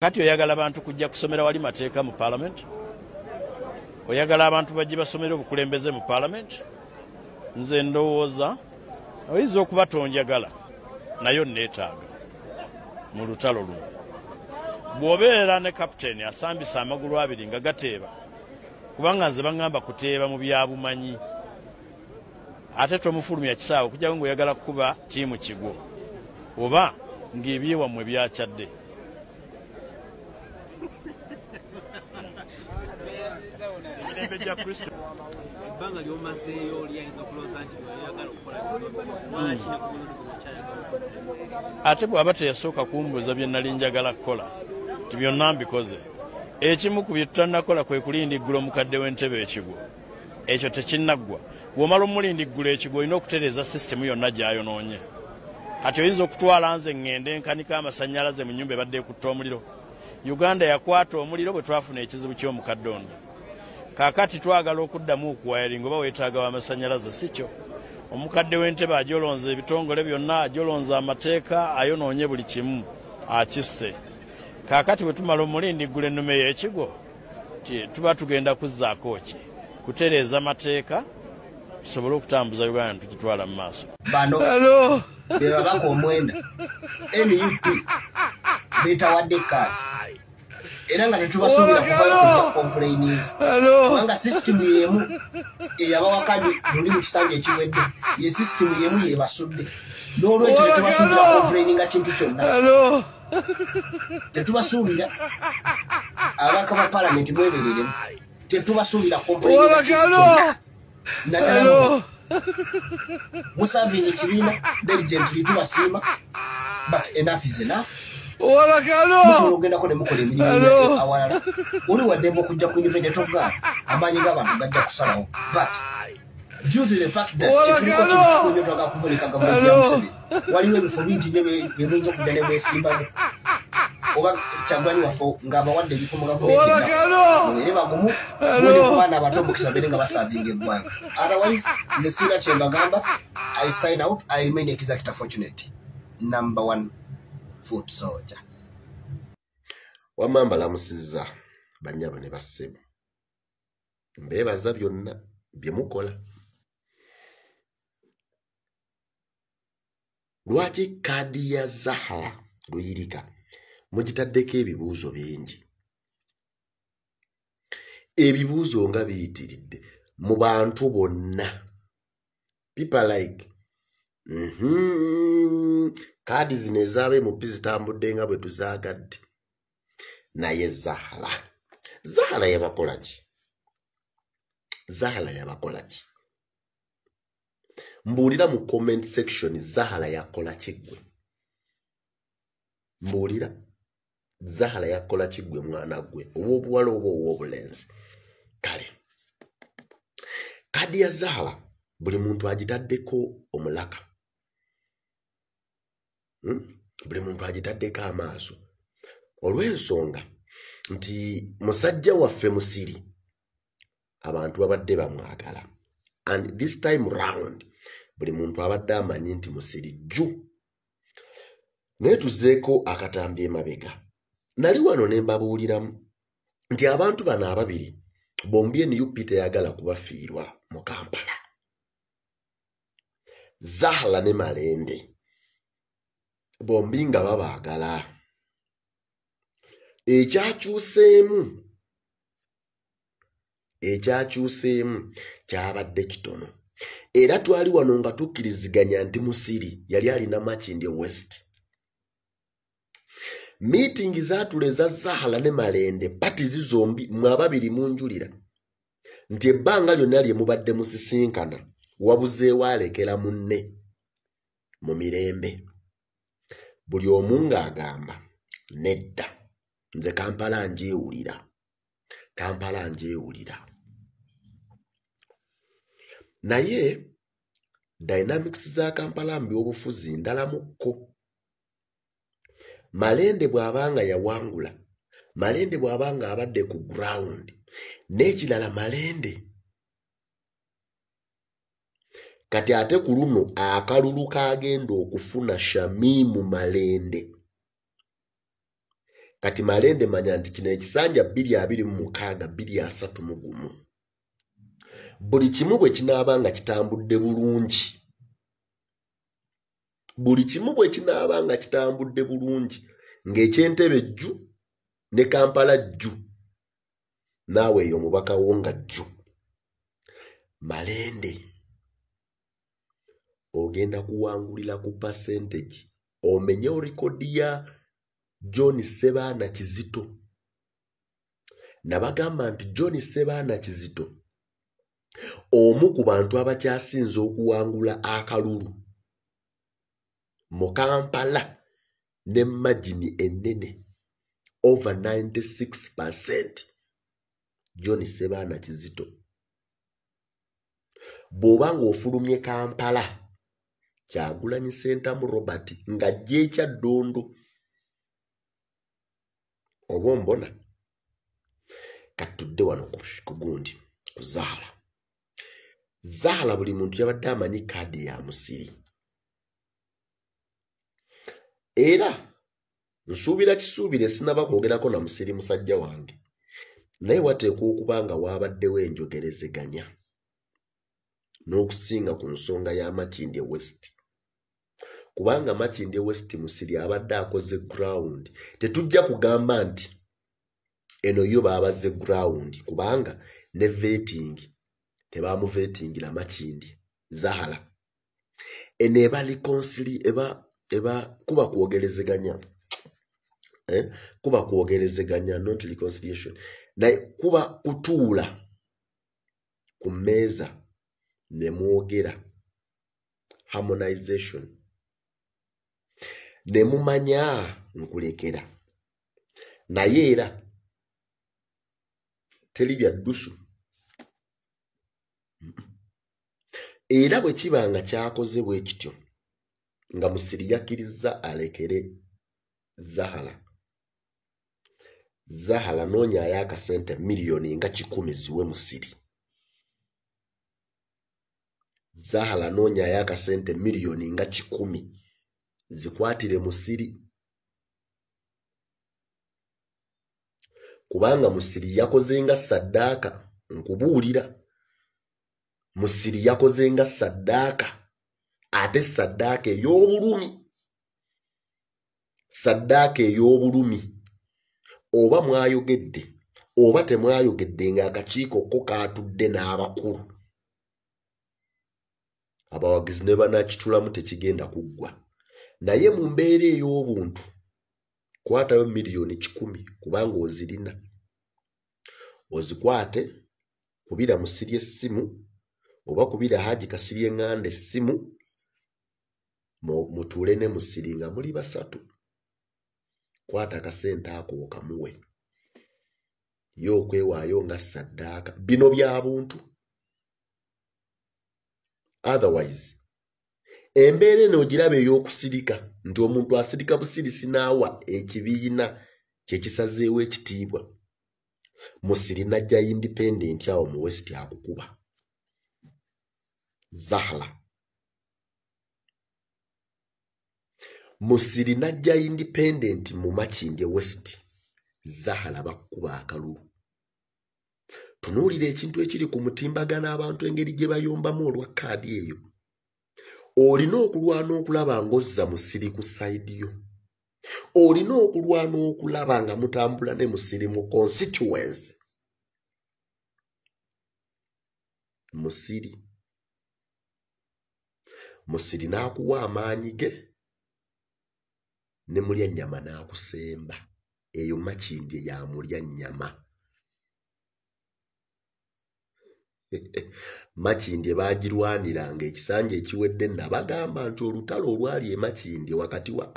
Kati oyagala abantu kujja kusomera wali mateeka mu parliament? Oyagala abantu bajje basomera obukulembeze mu parliament? Nze ndowooza oyinza okuba tonjagala nayo neetaaga mu lutalo luno. Bw'obeera ne kapiteeni asambisa amagulu abiri nga gateeba, kubanga nze baŋŋamba kuteeba mu byabumanyi, ate tomufulumya kisaawe okujja ng'oyagala kukuba ttiimu kigo oba ng'ebyewammwe byakyadde. Ate bw'aba teyasooka kumbuuza bye nnali njagala kukola nti byonna mbikoze. Ekimu ku bye tutannakola kwe kulindiggula omukadde w'entebe ekigwo. Ekyo tekinnaggwa. Bw'omala omulindiggula ekigwo olina okutereeza sisitemu yonna gy'ayonoonye. Kati oyinza okutwala nze ŋŋende nkanika amasannyalaze mu nnyumba ebadde ekutta omuliro. Uganda yakwata omuliro bwe twafuna ekizibu ky'omukadde ono. Kaakati twagala okuddamu okuwayalinga oba weetaaga w'amasannyalaze si kyo. Omukadde w'entebe ajolonza ebitongole byonna, ajolonza amateeka, ayonoonye buli kimu akisse. Kaakati bwe tumala omulindiggula ennume y'ekigwo tuba tugenda kuzzaako ki? Kutereeza amateeka tusobole okutambuza Uganda tukitwala mu maaso. Bano be babaka omwenda NUP beetawadde kaati era nga tetubasuubira kuvayo kujja complaining kubanga sisitemu y'emu eyabawa kadi luli mu kisanja ekiwedde ye sisitemu y'emu yeebasudde n'olwekyo tetubasuubira complaininga kintu kyonna. Tetubasuubira ababaka ba palamenti mwebereremu tetubasuubira complaininga kintu kyonna. Naddala Musavinze kibiina diligently tubasiima but enough is enough. Musobola okugendako ne mukola emirimu awalala oli waddembe okujja ku independent of amaanyi g'abantu gajja kusalawo but due to the fact that tetuliko kintu kikunyo twaga kuvunika gavumenti ya Museveni waliwo ebifo bingi nyo byemuyinza okujja ne mwesimbamu oba Kyagulanyi waffe ng'abawadde ebifo mu gavumenti mubeere bagumu muli ku baana abato omukisa beere nga basaavinga eggwanga. Otherwise nze siina kye mbagamba. I sign out. I remain exactly fortunate. Number 1 foot soldier. Wamamba lamusizza bannyabo ne bassebo. Mbeebaza byonna bye mukola. Lwaki kaadi ya Zahara Luyirika mugitaddeko ebibuuzo bingi? Ebibuuzo nga biyitiridde mu bantu bonna. People like kaadi zino ezaabe mu zitambudde nga bwe tuzaagadde. Naye Zahara yabakola ki? Zahara yabakola ki? Mbuulira mu comment section Zahara yakola ki ggwe? Mbuulira Zahara yakola ki ggwe mwana ggwe ow'obuwala oba ow'obulenzi? Kale kaadi ya Zahara buli muntu agitaddeko omulaka. Buli muntu agitaddeko amaaso olw'ensonga nti musajja waffe Musiri abantu babadde bamwagala, and this time round buli muntu abadde amanyi nti Musiri jju. Naye tuzeeko akatambi emabega. Nali wano ne mbabuuliramu nti abantu bano ababiri bombi NUP teyagala kubafiirwa mu Kampala. Zahara ne Malende bombi nga babaagala. Ekyakyuseemu kyabadde kitono. Era twali wano nga tukkiriziganya nti Musiri yali alina Makindye West. Meeting zaatuleza Zahara ne Malende patizi zombi mwababiri munjulira nti ebbanga lyonna lye mubadde musisinkana wabuzeewo alekera munne mu mirembe. Buli omu ng'agamba nedda nze Kampala njeewulira. Naye dynamics za Kampala mbi obufuzi ndala mukko. Malende bw'abanga yawangula, Malende bw'abanga abadde ku ground, n'ekirala Malende kati ate ku luno akalulu kagenda okufuna Shamimu Malende kati Malende manya nti kino ekisanja 226 231 buli kimu bwe kinaaba nga kitambudde bulungi ng'ekyentebe jju ne Kampala jju naawe eyo mubaka wo nga jju Malende ogenda kuwangulira ku percentage omenye rekodi ya John Sebaana Kizito. Nabagamba nti John Sebaana Kizito omu ku bantu abakyasinze okuwangula akalulu mu Kampala ne magini ennene over 96% John Sebaana Kizito. Bw'obanga ofulumye Kampala Kyagulanyi Ssentamu Robert nga jjekya Ddondo oba mbona katudde wano ku gundi ku Zaala buli muntu yabadde amanyi kaadi ya Musiri era nsuubira kisuubire sinaba kwogerako na Musiri musajja wange naye wateekwa okuba nga waabaddewo enjogerezeganya n'okusinga ku nsonga ya Makindye West kubanga Makindye West Musiri abadde akoze ground tetujja kugamba nti eno yo baabaze ground kubanga ne vetting tebamuvetingira Makindye Zaala eno eba reconcili eba kuba kwogerezeganya not reconciliation naye kuba kutuula ku mmeeza ne mwogera harmonization ne mumanya nkulekera naye era teri bya ddusu era bwe kibanga kyakoze bwe kityo nga Musiri yakkiriza alekere Zaala noonyaayo akasente miliyoni nga 10 ziwe Musiri. Zaala noonyaayo akasente miliyoni nga 10 zikwatire Musiri kubanga Musiri yakoze nga saddaaka nkubuulira Musiri yakoze nga saddaaka ate saddaaka ey'obulumi oba mwayogedde oba temwayogedde ng'akakiiko ko kaatudde n'abakulu abawagizi ne banakitulamu tekigenda kuggwa naye mu mbeera ey'obuntu kwatayo miliyoni 10 kubanga ozirina ozikwate kubira Musiri essimu oba kubira Haji Kasiri eŋŋanda essimu mutuule ne Musiri nga muli basatu kwata akasente ako okamuwe yo okwewaayo nga saddaaka bino bya buntu otherwise embeera eno ogiraba ey'okusirika nti omuntu asirika busirisi n'awa ekibiina kyekisazeewo ekitiibwa Musiri najja independent awo mu West akukuba Zaala Musiri najja independent mu Makindye West Zaala bakuba akalulu. Tunuulira ekintu ekiri ku mutimbagana abantu engeri gye bayombamu olwa kaadi eyo. Olina okulwana okulaba ng'ozza Musiri ku sayidi yo. Olina okulwana okulaba nga mutambula ne Musiri mu constituency. Musiri n'akuwa amaanyi ge ne mulya nnyama n'akusemba. Eyo Makindye ya mulya nnyama. Makindye baagirwaniranga ekisanja ekiwedde nabagamba nti olutalo olwali e Makindye wakati wa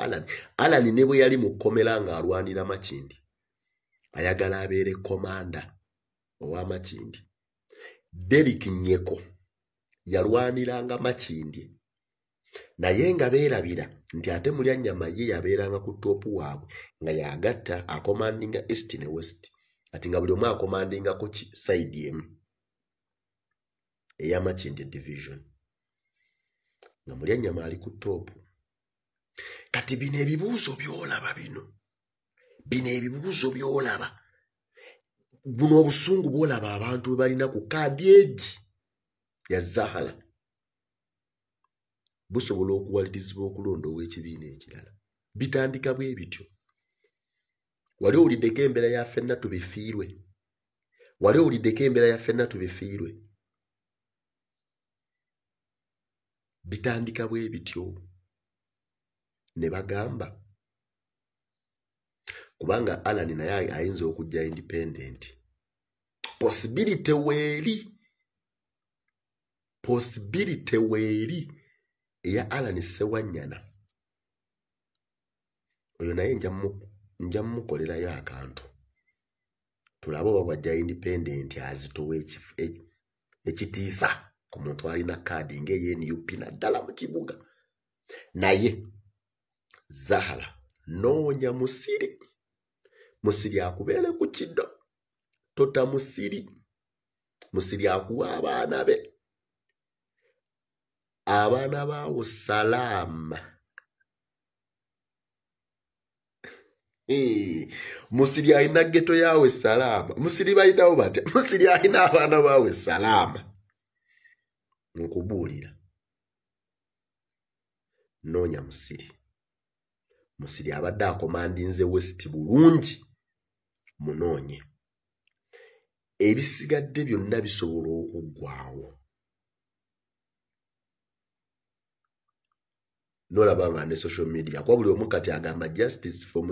Alan ne bwe yali mu kkomera ng'alwanira Makindye ayagala abeere komanda owa Makindye. Derrick Nyeko yalwaniranga Makindye naye nga beerabira nti ate mulya nnyama ye yabeeranga ku toopu waabwe nga yagatta akomandinga East ne West ati nga buli omu akomandingako sayidi emu eya Makindye division nga mulya nnyama ali ku toopu. Kati bino ebibuuzo by'olaba bino bino ebibuuzo by'olaba buno obusungu bw'olaba abantu bwe balina ku kaadi egi ya Zahara busobola okuwalirizibwa okulonda ow'ekibiina ekirala bitandika bwe bityo. Wali owuliddeko embeera ya ffenna tubifiirwe, wali owuliddeko embeera ya ffenna tubifiirwe, bitandika bwe bityo ne bagamba kubanga Alan naye ayinza okujja independent. Possibility weeri eya Alan Sewanyana oyo naye nja mukolerayo akantu tulabe oba bwajja independent azitowa ekitiisa ku muntu alina kaadi ng'eyeNUP naddala mu kibuga. Naye Zahara noonya musiri akubeere ku kiddo tota musiri akuwa abaana be abaana baawo salaama. Musiri alina ghetto yaawe salaama. Musiri balinawo batya? Musiri alina abaana baawe salaama. Nkubuulira noonya musiri abadde akomandinze West bulungi munoonye. Ebisigadde byonna bisobola okuggwaawo. Nolaba nga ne social media kwa buli omu kati agamba justice for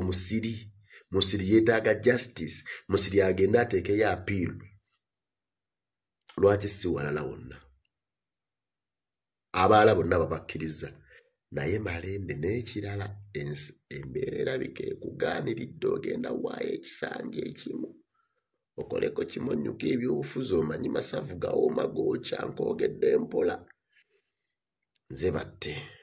Musiri. Musiri yeetaaga justice. Musiri agenda ateekeyo appeal. Lwaki si walala wonna? Abalala bonna babakkiriza. Naye Malembe n'ekirala embeera erabika ekugaaniridde ogenda waayo ekisanja ekimu okoleko kimonnyuka ebyobufuzi omanyi masavu gawooma gookya nkoogedde mpola. Nze batte.